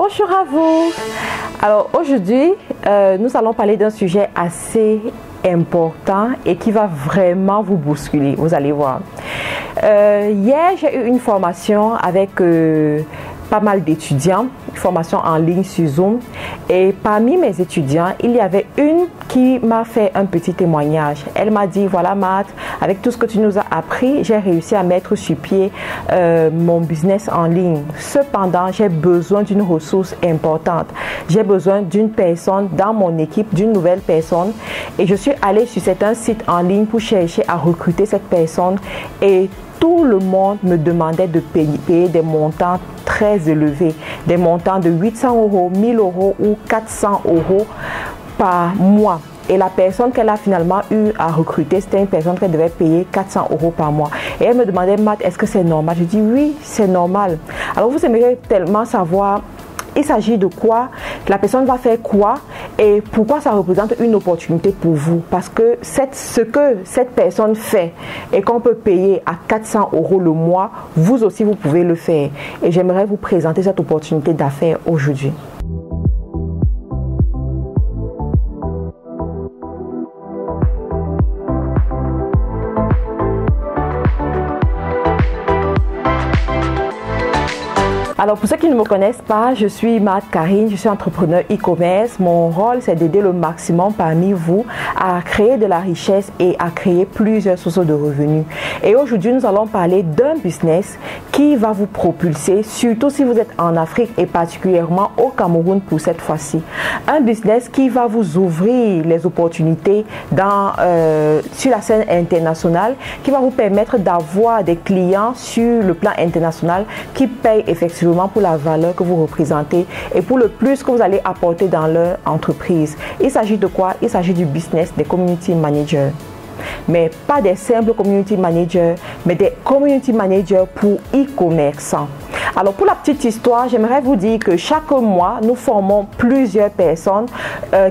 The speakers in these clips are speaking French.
Bonjour à vous. Alors aujourd'hui, nous allons parler d'un sujet assez important et qui va vraiment vous bousculer, vous allez voir. Hier, j'ai eu une formation avec pas mal d'étudiants, une formation en ligne sur Zoom, et parmi mes étudiants, il y avait une qui m'a fait un petit témoignage. Elle m'a dit, voilà Matt, avec tout ce que tu nous as appris, j'ai réussi à mettre sur pied mon business en ligne. Cependant, j'ai besoin d'une ressource importante. J'ai besoin d'une personne dans mon équipe, d'une nouvelle personne, et je suis allée sur un site en ligne pour chercher à recruter cette personne, et tout le monde me demandait de payer des montants très élevés, des montants de 800 €, 1000 € ou 400 € par mois. Et la personne qu'elle a finalement eu à recruter, c'était une personne qu'elle devait payer 400 € par mois. Et elle me demandait, Matt, est-ce que c'est normal? Je dis, oui, c'est normal. Alors vous aimeriez tellement savoir, il s'agit de quoi, la personne va faire quoi et pourquoi ça représente une opportunité pour vous. Parce que ce que cette personne fait et qu'on peut payer à 400 € le mois, vous aussi vous pouvez le faire. Et j'aimerais vous présenter cette opportunité d'affaires aujourd'hui. Alors pour ceux qui ne me connaissent pas, je suis Matt Karine, je suis entrepreneur e-commerce. Mon rôle, c'est d'aider le maximum parmi vous à créer de la richesse et à créer plusieurs sources de revenus. Et aujourd'hui, nous allons parler d'un business qui va vous propulser, surtout si vous êtes en Afrique et particulièrement au Cameroun pour cette fois-ci. Un business qui va vous ouvrir les opportunités sur la scène internationale, qui va vous permettre d'avoir des clients sur le plan international qui payent effectivement pour la valeur que vous représentez et pour le plus que vous allez apporter dans leur entreprise. Il s'agit de quoi? Il s'agit du business des community managers. Mais pas des simples community managers, mais des community managers pour e-commerçants. Alors pour la petite histoire, j'aimerais vous dire que chaque mois, nous formons plusieurs personnes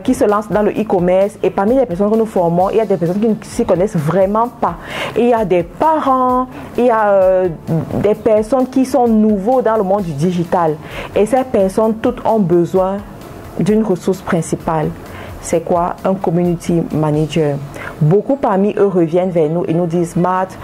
qui se lancent dans le e-commerce, et parmi les personnes que nous formons, il y a des personnes qui ne s'y connaissent vraiment pas. Il y a des parents, il y a des personnes qui sont nouveaux dans le monde du digital, et ces personnes toutes ont besoin d'une ressource principale. C'est quoi? Un community manager. Beaucoup parmi eux reviennent vers nous et nous disent, Matt,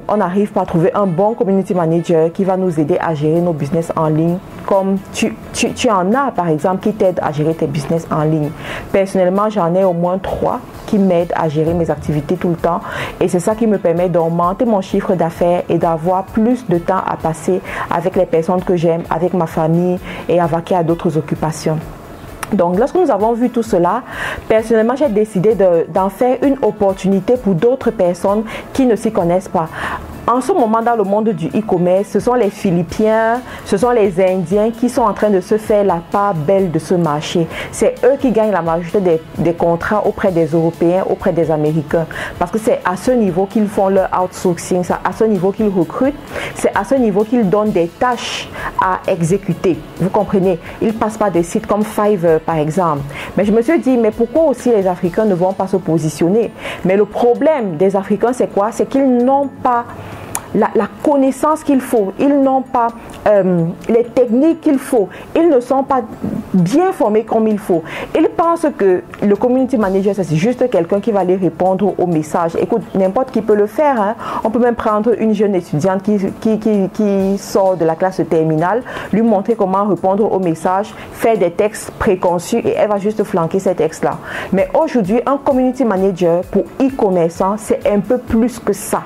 on n'arrive pas à trouver un bon community manager qui va nous aider à gérer nos business en ligne, comme tu en as par exemple qui t'aident à gérer tes business en ligne. Personnellement, j'en ai au moins 3 qui m'aident à gérer mes activités tout le temps, et c'est ça qui me permet d'augmenter mon chiffre d'affaires et d'avoir plus de temps à passer avec les personnes que j'aime, avec ma famille et à vaquer à d'autres occupations. Donc, lorsque nous avons vu tout cela, personnellement, j'ai décidé d'en faire une opportunité pour d'autres personnes qui ne s'y connaissent pas. En ce moment, dans le monde du e-commerce, ce sont les Philippiens, ce sont les Indiens qui sont en train de se faire la part belle de ce marché. C'est eux qui gagnent la majorité des contrats auprès des Européens, auprès des Américains. Parce que c'est à ce niveau qu'ils font leur outsourcing, c'est à ce niveau qu'ils recrutent, c'est à ce niveau qu'ils donnent des tâches à exécuter. Vous comprenez? Ils ne passent pas des sites comme Fiverr, par exemple. Mais je me suis dit, mais pourquoi aussi les Africains ne vont pas se positionner? Mais le problème des Africains, c'est quoi? C'est qu'ils n'ont pas la connaissance qu'il faut, ils n'ont pas les techniques qu'il faut, ils ne sont pas bien formés comme il faut. Ils pensent que le community manager, c'est juste quelqu'un qui va aller répondre aux messages. Écoute, n'importe qui peut le faire, hein. On peut même prendre une jeune étudiante qui sort de la classe terminale, lui montrer comment répondre aux messages, faire des textes préconçus, et elle va juste flanquer ces textes-là. Mais aujourd'hui, un community manager pour e-commerçant, c'est un peu plus que ça.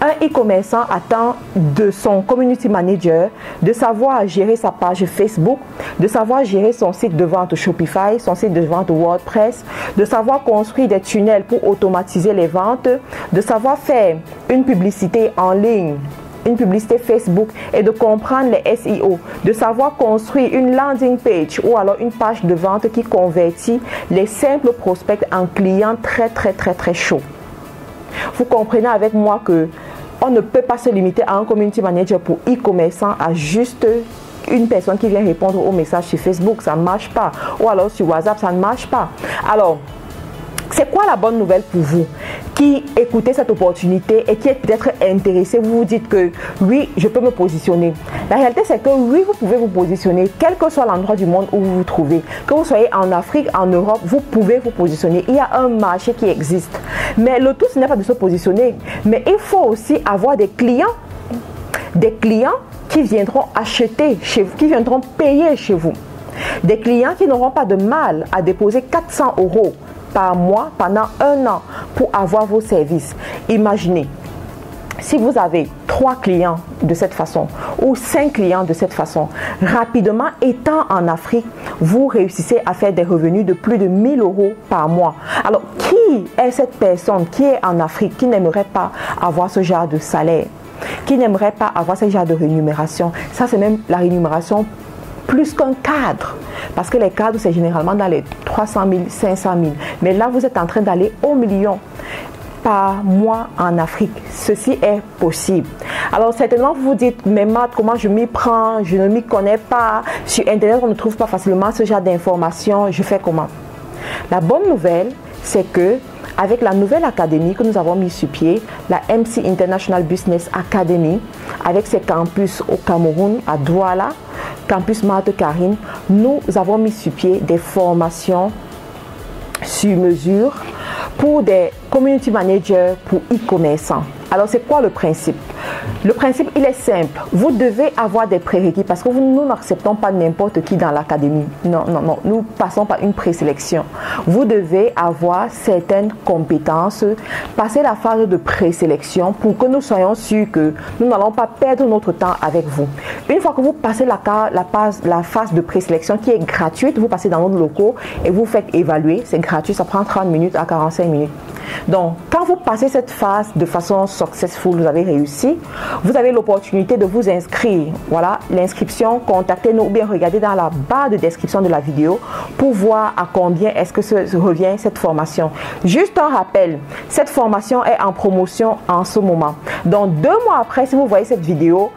Un e-commerçant attend de son community manager de savoir gérer sa page Facebook, de savoir gérer son site de vente Shopify, son site de vente WordPress, de savoir construire des tunnels pour automatiser les ventes, de savoir faire une publicité en ligne, une publicité Facebook, et de comprendre les SEO, de savoir construire une landing page ou alors une page de vente qui convertit les simples prospects en clients très chauds. Vous comprenez avec moi que on ne peut pas se limiter à un community manager pour e-commerçant, à juste une personne qui vient répondre aux messages sur Facebook, ça ne marche pas. Ou alors sur WhatsApp, ça ne marche pas. Alors, c'est quoi la bonne nouvelle pour vous qui écoutez cette opportunité et qui êtes peut-être intéressé? Vous vous dites que oui, je peux me positionner. La réalité, c'est que oui, vous pouvez vous positionner, quel que soit l'endroit du monde où vous vous trouvez. Que vous soyez en Afrique, en Europe, vous pouvez vous positionner. Il y a un marché qui existe. Mais le tout, ce n'est pas de se positionner, mais il faut aussi avoir des clients qui viendront acheter chez vous, qui viendront payer chez vous. Des clients qui n'auront pas de mal à déposer 400 € par mois pendant 1 an pour avoir vos services. Imaginez, si vous avez 3 clients de cette façon ou 5 clients de cette façon, rapidement, étant en Afrique, vous réussissez à faire des revenus de plus de 1 000 € par mois. Alors, qui est cette personne qui est en Afrique, qui n'aimerait pas avoir ce genre de salaire, qui n'aimerait pas avoir ce genre de rémunération? Ça, c'est même la rémunération plus qu'un cadre. Parce que les cadres, c'est généralement dans les 300 000, 500 000. Mais là, vous êtes en train d'aller au million par mois en Afrique. Ceci est possible. Alors, certainement, vous vous dites, mais Matt, comment je m'y prends? Je ne m'y connais pas. Sur Internet, on ne trouve pas facilement ce genre d'informations. Je fais comment? La bonne nouvelle, c'est que avec la nouvelle académie que nous avons mis sur pied, la MC International Business Academy, avec ses campus au Cameroun, à Douala, campus Marthe Karine, nous avons mis sur pied des formations sur mesure pour des community managers pour e-commerçants. Alors, c'est quoi le principe? Le principe, il est simple. Vous devez avoir des prérequis parce que nous n'acceptons pas n'importe qui dans l'académie. Non, non, non. Nous passons par une présélection. Vous devez avoir certaines compétences, passer la phase de présélection pour que nous soyons sûrs que nous n'allons pas perdre notre temps avec vous. Une fois que vous passez la phase de présélection qui est gratuite, vous passez dans nos locaux et vous faites évaluer. C'est gratuit, ça prend 30 minutes à 45 minutes. Donc, quand vous passez cette phase de façon successful, vous avez réussi, vous avez l'opportunité de vous inscrire. Voilà, l'inscription, contactez-nous ou bien regardez dans la barre de description de la vidéo pour voir à combien est-ce que revient cette formation. Juste un rappel, cette formation est en promotion en ce moment. Donc, 2 mois après, si vous voyez cette vidéo,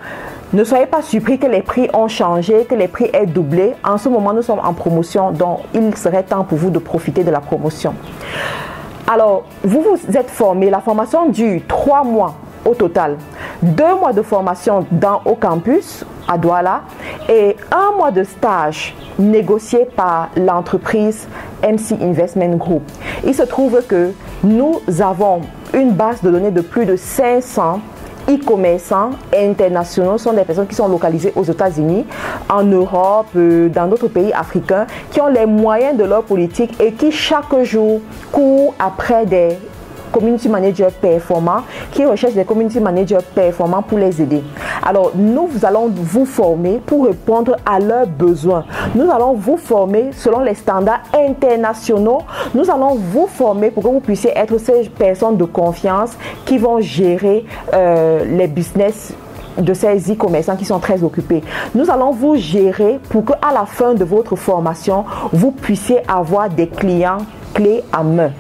ne soyez pas surpris que les prix ont changé, que les prix aient doublé. En ce moment, nous sommes en promotion, donc il serait temps pour vous de profiter de la promotion. Alors, vous vous êtes formé, la formation dure 3 mois au total. 2 mois de formation au campus à Douala et 1 mois de stage négocié par l'entreprise MC Investment Group. Il se trouve que nous avons une base de données de plus de 500 e-commerçants internationaux. Sont des personnes qui sont localisées aux États-Unis, en Europe, dans d'autres pays africains, qui ont les moyens de leur politique et qui chaque jour courent après des community managers performants, qui recherchent des community managers performants pour les aider. Alors, nous allons vous former pour répondre à leurs besoins. Nous allons vous former selon les standards internationaux. Nous allons vous former pour que vous puissiez être ces personnes de confiance qui vont gérer les business de ces e-commerçants qui sont très occupés. Nous allons vous gérer pour qu'à la fin de votre formation, vous puissiez avoir des clients clés en main.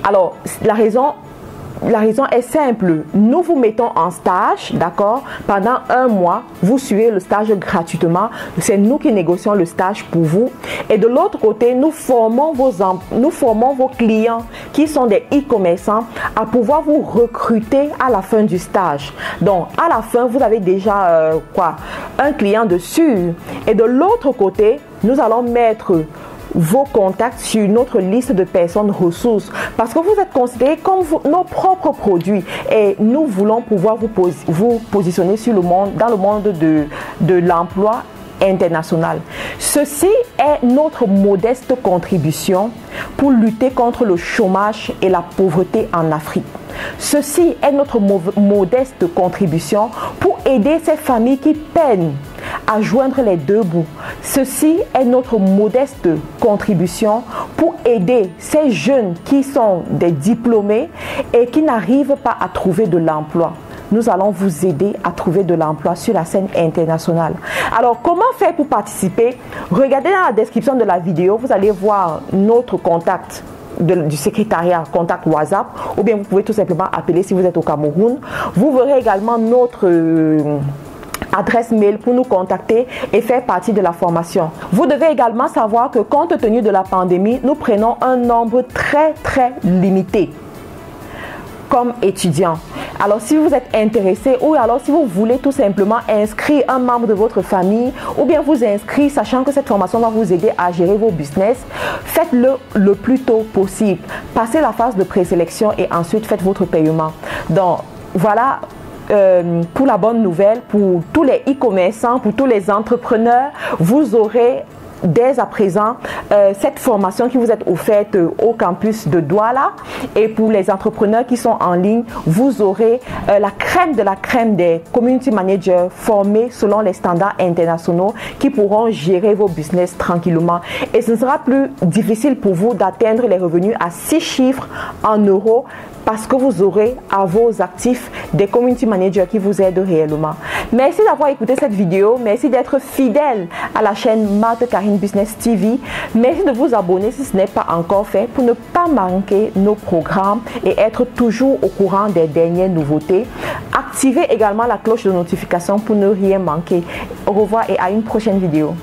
Alors, la raison est simple. Nous vous mettons en stage, d'accord? Pendant 1 mois, vous suivez le stage gratuitement. C'est nous qui négocions le stage pour vous. Et de l'autre côté, nous formons vos clients qui sont des e-commerçants à pouvoir vous recruter à la fin du stage. Donc, à la fin, vous avez déjà un client dessus. Et de l'autre côté, nous allons mettre vos contacts sur notre liste de personnes ressources parce que vous êtes considérés comme nos propres produits et nous voulons pouvoir vous positionner dans le monde de l'emploi international. Ceci est notre modeste contribution pour lutter contre le chômage et la pauvreté en Afrique. Ceci est notre modeste contribution pour aider ces familles qui peinent à joindre les 2 bouts. Ceci est notre modeste contribution pour aider ces jeunes qui sont des diplômés et qui n'arrivent pas à trouver de l'emploi. Nous allons vous aider à trouver de l'emploi sur la scène internationale. Alors, comment faire pour participer? Regardez dans la description de la vidéo, vous allez voir notre contact du secrétariat, contact WhatsApp, ou bien vous pouvez tout simplement appeler si vous êtes au Cameroun. Vous verrez également notre adresse mail pour nous contacter et faire partie de la formation. Vous devez également savoir que compte tenu de la pandémie, nous prenons un nombre très limité comme étudiants. Alors si vous êtes intéressé ou alors si vous voulez tout simplement inscrire un membre de votre famille ou bien vous inscrire sachant que cette formation va vous aider à gérer vos business, faites-le le plus tôt possible. Passez la phase de présélection et ensuite faites votre paiement. Donc voilà pour la bonne nouvelle, pour tous les e-commerçants, pour tous les entrepreneurs, vous aurez dès à présent cette formation qui vous est offerte au campus de Douala. Et pour les entrepreneurs qui sont en ligne, vous aurez la crème de la crème des community managers formés selon les standards internationaux qui pourront gérer vos business tranquillement. Et ce ne sera plus difficile pour vous d'atteindre les revenus à 6 chiffres en euros parce que vous aurez à vos actifs des community managers qui vous aident réellement. Merci d'avoir écouté cette vidéo. Merci d'être fidèle à la chaîne Marthe Karine Business TV. Merci de vous abonner si ce n'est pas encore fait pour ne pas manquer nos programmes et être toujours au courant des dernières nouveautés. Activez également la cloche de notification pour ne rien manquer. Au revoir et à une prochaine vidéo.